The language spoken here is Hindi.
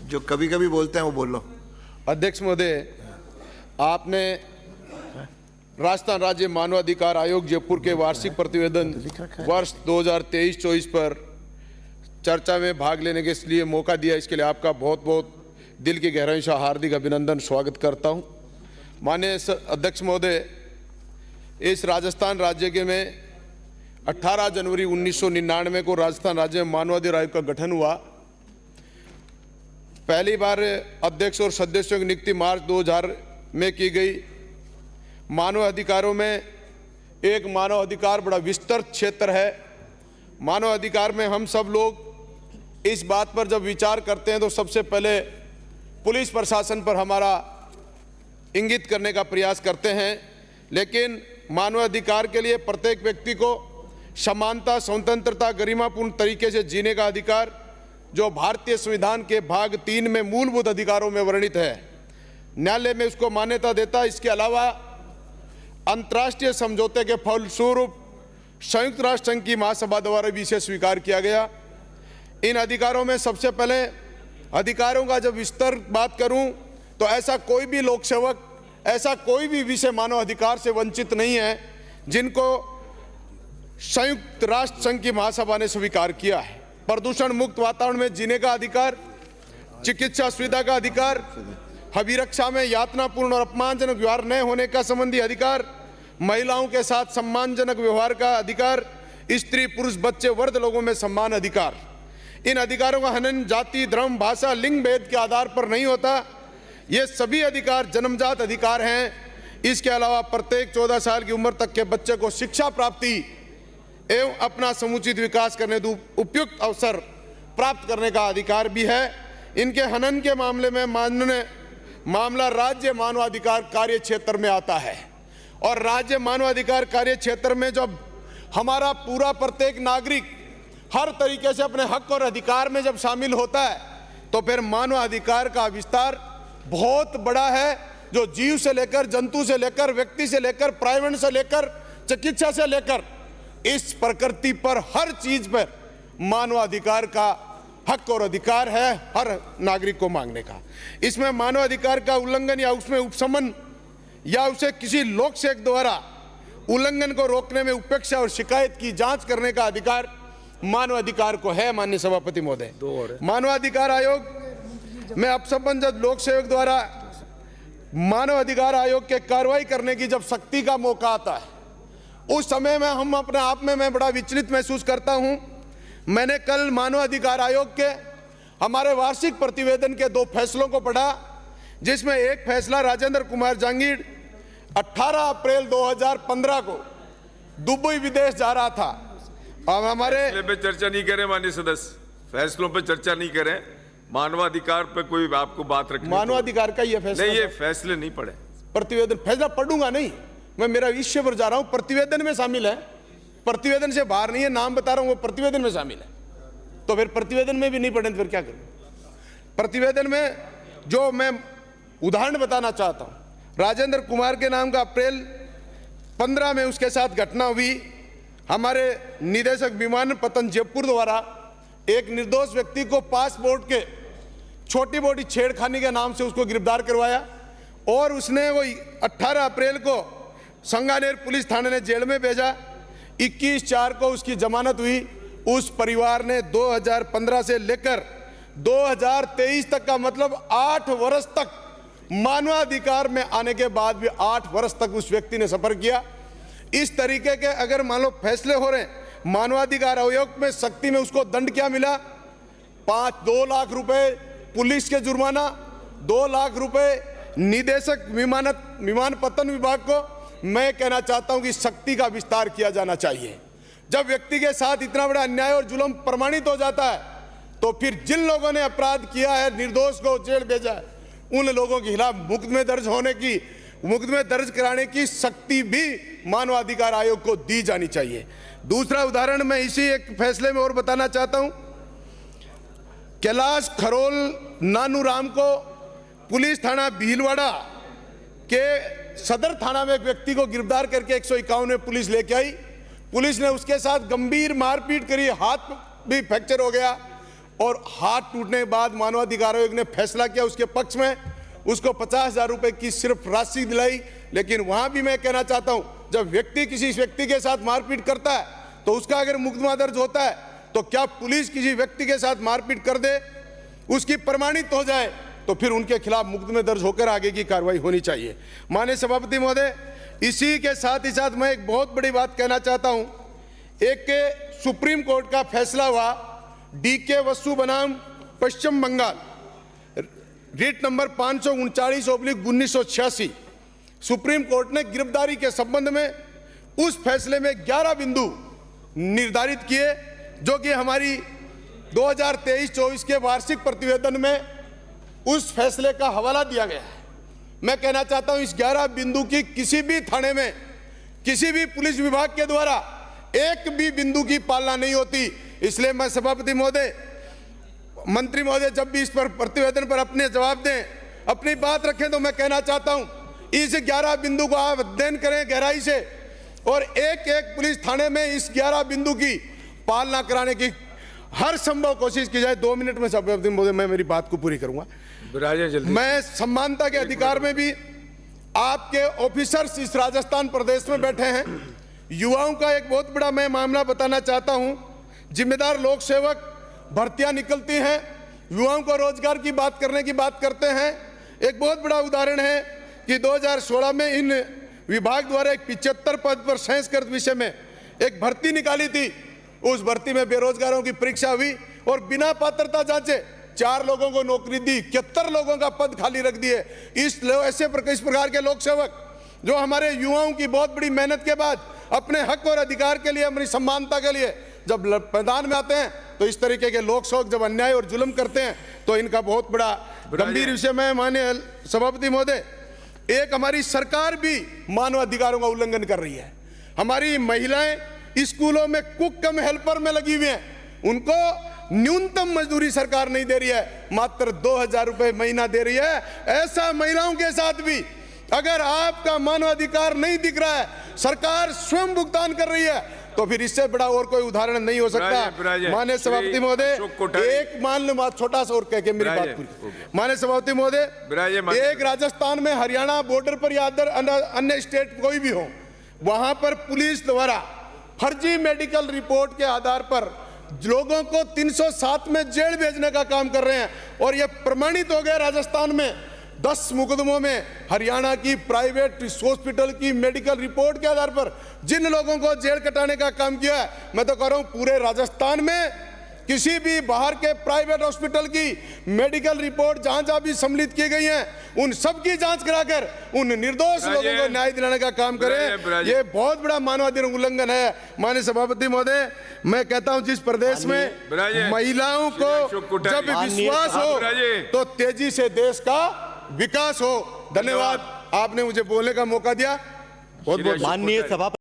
जो कभी कभी बोलते हैं वो बोल लो। अध्यक्ष महोदय, आपने राजस्थान राज्य मानवाधिकार आयोग जयपुर के वार्षिक प्रतिवेदन वर्ष 2023-24 पर चर्चा में भाग लेने के लिए मौका दिया, इसके लिए आपका बहुत बहुत दिल की गहराई से हार्दिक अभिनंदन स्वागत करता हूं। माननीय अध्यक्ष महोदय, इस राजस्थान राज्य के में 18 जनवरी 1999 को राजस्थान राज्य में मानवाधिकार आयोग का गठन हुआ। पहली बार अध्यक्ष और सदस्यों की नियुक्ति मार्च 2000 में की गई। मानव अधिकारों में एक मानव अधिकार बड़ा विस्तृत क्षेत्र है। मानव अधिकार में हम सब लोग इस बात पर जब विचार करते हैं तो सबसे पहले पुलिस प्रशासन पर हमारा इंगित करने का प्रयास करते हैं, लेकिन मानव अधिकार के लिए प्रत्येक व्यक्ति को समानता, स्वतंत्रता, गरिमापूर्ण तरीके से जीने का अधिकार, जो भारतीय संविधान के भाग 3 में मूलभूत अधिकारों में वर्णित है, न्यायालय में उसको मान्यता देता है। इसके अलावा अंतर्राष्ट्रीय समझौते के फलस्वरूप संयुक्त राष्ट्र संघ की महासभा द्वारा भी इसे स्वीकार किया गया। इन अधिकारों में सबसे पहले अधिकारों का जब विस्तार बात करूं तो ऐसा कोई भी लोक सेवक, ऐसा कोई भी विषय मानव अधिकार से वंचित नहीं है जिनको संयुक्त राष्ट्र संघ की महासभा ने स्वीकार किया है। प्रदूषण मुक्त वातावरण में जीने का अधिकार, चिकित्सा सुविधा का अधिकार, अभिरक्षा में यातनापूर्ण और अपमानजनक व्यवहार न होने का संबंधी अधिकार, महिलाओं के साथ सम्मानजनक व्यवहार का अधिकार, स्त्री पुरुष बच्चे वृद्ध लोगों में सम्मान अधिकार। इन अधिकारों का हनन जाति, धर्म, भाषा, लिंग भेद के आधार पर नहीं होता। ये सभी अधिकार जन्मजात अधिकार हैं। इसके अलावा प्रत्येक 14 साल की उम्र तक के बच्चे को शिक्षा प्राप्ति एवं अपना समुचित विकास करने उपयुक्त अवसर प्राप्त करने का अधिकार भी है। इनके हनन के मामले में मामला राज्य मानवाधिकार कार्य क्षेत्र में आता है, और राज्य मानवाधिकार कार्य क्षेत्र में जब हमारा पूरा प्रत्येक नागरिक हर तरीके से अपने हक और अधिकार में जब शामिल होता है तो फिर मानवाधिकार का विस्तार बहुत बड़ा है, जो जीव से लेकर, जंतु से लेकर, व्यक्ति से लेकर, प्राइवेट से लेकर, चिकित्सा से लेकर इस प्रकृति पर हर चीज पर मानवाधिकार का हक और अधिकार है हर नागरिक को मांगने का। इसमें मानवाधिकार का उल्लंघन या उसमें उपशमन या उसे किसी लोक सेवक द्वारा उल्लंघन को रोकने में उपेक्षा और शिकायत की जांच करने का अधिकार मानवाधिकार को है। माननीय सभापति महोदय, मानवाधिकार आयोग में अपसंबंधित लोक सेवक द्वारा मानवाधिकार आयोग के कार्रवाई करने की जब शक्ति का मौका आता है, उस समय में हम अपने आप में मैं बड़ा विचलित महसूस करता हूं। मैंने कल मानवाधिकार आयोग के हमारे वार्षिक प्रतिवेदन के 2 फैसलों को पढ़ा, जिसमें एक फैसला राजेंद्र कुमार जांगीड़ 18 अप्रैल 2015 को दुबई विदेश जा रहा था। अब हमारे फैसले पे चर्चा नहीं करें माननीय सदस्य, फैसलों पे चर्चा नहीं करें। मानवाधिकार पे कोई आपको बात रखनी, मानवाधिकार का ये फैसला नहीं, ये फैसले नहीं पढ़े। प्रतिवेदन फैसला पढ़ूंगा नहीं, मैं मेरा विषय पर जा रहा हूं। प्रतिवेदन में शामिल है, प्रतिवेदन से बाहर नहीं है। नाम बता रहा हूं, वो प्रतिवेदन में शामिल है। तो फिर प्रतिवेदन में भी नहीं पढ़े तो फिर क्या करूं? प्रतिवेदन में जो मैं उदाहरण बताना चाहता हूं, राजेंद्र कुमार के नाम का अप्रैल 15 में उसके साथ घटना हुई। हमारे निदेशक विमानपत्तन जयपुर द्वारा एक निर्दोष व्यक्ति को पासपोर्ट के छोटी मोटी छेड़खानी के नाम से उसको गिरफ्तार करवाया, और उसने वो 18 अप्रैल को संगानेर पुलिस थाने ने जेल में भेजा। 21/4 को उसकी जमानत हुई। उस परिवार ने 2015 से लेकर 2023 तक का मतलब 8 वर्ष तक मानवाधिकार में आने के बाद भी 8 वर्ष तक उस व्यक्ति ने सफर किया। इस तरीके के अगर मान लो फैसले हो रहे हैं, मानवाधिकार आयोग में शक्ति में उसको दंड क्या मिला? 2 लाख रुपए पुलिस के जुर्माना, 2 लाख रुपए निदेशक विमानपत्तन विभाग को। मैं कहना चाहता हूं कि शक्ति का विस्तार किया जाना चाहिए। जब व्यक्ति के साथ इतना बड़ा अन्याय और जुल्म प्रमाणित हो जाता है तो फिर जिन लोगों ने अपराध किया है, निर्दोष को जेल भेजा है, उन लोगों के खिलाफ मुकदमे दर्ज कराने की शक्ति भी मानवाधिकार आयोग को दी जानी चाहिए। दूसरा उदाहरण मैं इसी एक फैसले में और बताना चाहता हूं। कैलाश खरोल नानूराम को पुलिस थाना भीलवाड़ा के सदर थाना में एक व्यक्ति को गिरफ्तार करके 151 में पुलिस लेके आई। पुलिस ने उसके साथ गंभीर मारपीट करी, हाथ भी फ्रैक्चर हो गया और हाथ टूटने के बाद मानवाधिकार आयोग ने फैसला किया उसके पक्ष में, उसको 50,000 रुपए की सिर्फ राशि दिलाई। लेकिन वहां भी मैं कहना चाहता हूं, जब व्यक्ति किसी व्यक्ति के साथ मारपीट करता है तो उसका अगर मुकदमा दर्ज होता है तो क्या पुलिस किसी व्यक्ति के साथ मारपीट कर दे, उसकी प्रमाणित हो जाए तो फिर उनके खिलाफ मुकदमे दर्ज होकर आगे की कार्रवाई होनी चाहिए। माननीय सभापति महोदय, इसी के साथ ही साथ मैं एक बहुत बड़ी बात कहना चाहता हूं। एक सुप्रीम कोर्ट का फैसला हुआ DK वसु बनाम Paschim Bangal, writ number 539/1986। Supreme court ने गिरफ्तारी के संबंध में उस फैसले में 11 बिंदु निर्धारित किए, जो कि हमारी 2023-24 के वार्षिक प्रतिवेदन में उस फैसले का हवाला दिया गया है। मैं कहना चाहता हूं, इस 11 बिंदु की किसी भी थाने में किसी भी पुलिस विभाग के द्वारा एक भी बिंदु की पालना नहीं होती। इसलिए मैं सभापति महोदय, मंत्री महोदय जब भी इस पर प्रतिवेदन पर अपने जवाब दें, अपनी बात रखें, तो मैं कहना चाहता हूं इस 11 बिंदु को आप अध्ययन करें गहराई से और एक एक पुलिस थाने में इस 11 बिंदु की पालना कराने की हर संभव कोशिश की जाए। 2 मिनट में सभापति महोदय मैं मेरी बात को पूरी करूंगा। मैं समानता के अधिकार में भी आपके ऑफिसर्स इस राजस्थान प्रदेश में बैठे हैं। युवाओं का एक बहुत बड़ा मैं मामला बताना चाहता हूं। जिम्मेदार लोक सेवक भर्तियां निकलती हैं, युवाओं को रोजगार की बात करने की बात करते हैं। एक बहुत बड़ा उदाहरण है कि 2016 में इन विभाग द्वारा एक 75 पद पर संस्कृत विषय में एक भर्ती निकाली थी। उस भर्ती में बेरोजगारों की परीक्षा हुई और बिना पात्रता जांचे 4 लोगों को नौकरी दी, 71 लोगों का पद खाली रख दिए। इस प्रकार के लोक सेवक जो हमारे युवाओं की बहुत बड़ी मेहनत के बाद अपने हक और अधिकार के लिए, हमारी सम्मानता के लिए जब मैदान में आते हैं, तो इस तरीके के लोक सेवक जब अन्याय और जुल्म करते हैं तो इनका बहुत बड़ा गंभीर विषय में माननीय सभापति महोदय, एक हमारी सरकार भी मानव अधिकारों का उल्लंघन कर रही है। हमारी महिलाएं स्कूलों में कुक कम हेल्पर में लगी हुई हैं, उनको न्यूनतम मजदूरी सरकार नहीं दे रही है, मात्र 2,000 रुपए महीना दे रही है। ऐसा महिलाओं के साथ भी अगर आपका मानवाधिकार नहीं दिख रहा है, सरकार स्वयं भुगतान कर रही है, तो फिर इससे बड़ा और कोई उदाहरण नहीं हो सकता। माननीय सभापति महोदय, एक मान लो छोटा सा और कह के मेरी बात पूरी। माननीय सभापति महोदय, एक राजस्थान में, हरियाणा बॉर्डर पर या अन्य स्टेट कोई भी हो, वहां पर पुलिस द्वारा फर्जी मेडिकल रिपोर्ट के आधार पर लोगों को 307 में जेल भेजने का काम कर रहे हैं। और यह प्रमाणित हो गया राजस्थान में 10 मुकदमों में हरियाणा की प्राइवेट हॉस्पिटल की मेडिकल रिपोर्ट के आधार पर जिन लोगों को जेल कटाने का काम किया है, मैं तो कह रहा हूं पूरे राजस्थान में किसी भी बाहर के प्राइवेट हॉस्पिटल की मेडिकल रिपोर्ट जहां जहां भी सम्मिलित की गई हैं, उन सब की जांच कराकर उन निर्दोष लोगों को न्याय दिलाने का काम करें। ये बहुत बड़ा मानवाधिकार उल्लंघन है। माननीय सभापति महोदय, मैं कहता हूं जिस प्रदेश में महिलाओं को जब विश्वास हो तो तेजी से देश का विकास हो। धन्यवाद, आपने मुझे बोलने का मौका दिया। बहुत बहुत माननीय सभापति।